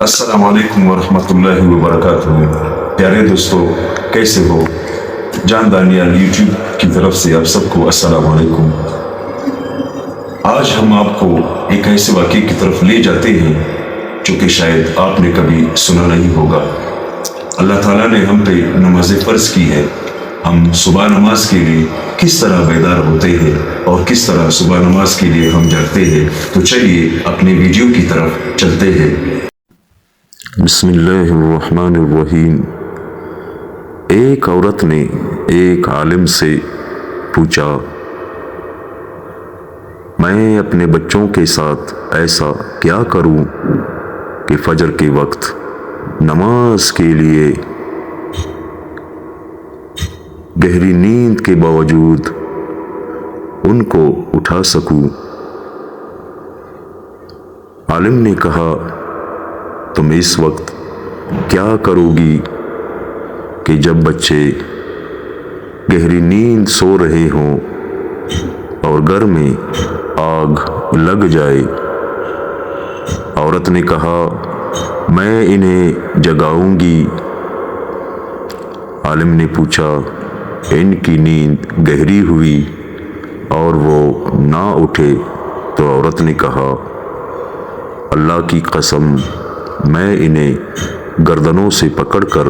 السلام علیکم ورحمۃ اللہ وبرکاتہ۔ پیارے دوستو، کیسے ہو؟ جان دانیال یوٹیوب کی طرف سے آپ سب کو السلام علیکم۔ آج ہم آپ کو ایک ایسے واقعے کی طرف لے جاتے ہیں جو کہ شاید آپ نے کبھی سنا نہیں ہوگا۔ اللہ تعالیٰ نے ہم پہ نماز فرض کی ہے۔ ہم صبح نماز کے لیے کس طرح بیدار ہوتے ہیں اور کس طرح صبح نماز کے لیے ہم جاگتے ہیں، تو چلیے اپنے ویڈیو کی طرف چلتے ہیں۔ بسم اللہ الرحمن الرحیم۔ ایک عورت نے ایک عالم سے پوچھا، میں اپنے بچوں کے ساتھ ایسا کیا کروں کہ فجر کے وقت نماز کے لیے گہری نیند کے باوجود ان کو اٹھا سکوں؟ عالم نے کہا، تم اس وقت کیا کرو گی کہ جب بچے گہری نیند سو رہے ہوں اور گھر میں آگ لگ جائے؟ عورت نے کہا، میں انہیں جگاؤں گی۔ عالم نے پوچھا، ان کی نیند گہری ہوئی اور وہ نہ اٹھے تو عورت نے کہا، اللہ کی قسم، میں انہیں گردنوں سے پکڑ کر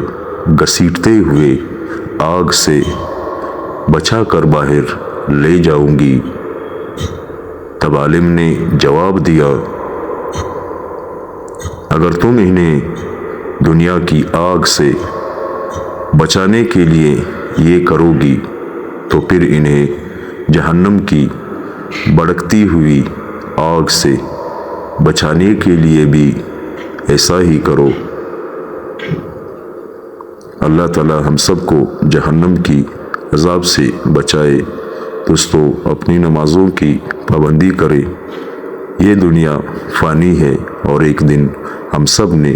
گھسیٹتے ہوئے آگ سے بچا کر باہر لے جاؤں گی۔ تب عالم نے جواب دیا، اگر تم انہیں دنیا کی آگ سے بچانے کے لیے یہ کرو گی تو پھر انہیں جہنم کی بھڑکتی ہوئی آگ سے بچانے کے لیے بھی ایسا ہی کرو۔ اللہ تعالی ہم سب کو جہنم کی عذاب سے بچائے۔ دوستو، اپنی نمازوں کی پابندی کرے۔ یہ دنیا فانی ہے اور ایک دن ہم سب نے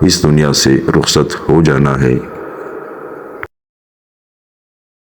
اس دنیا سے رخصت ہو جانا ہے۔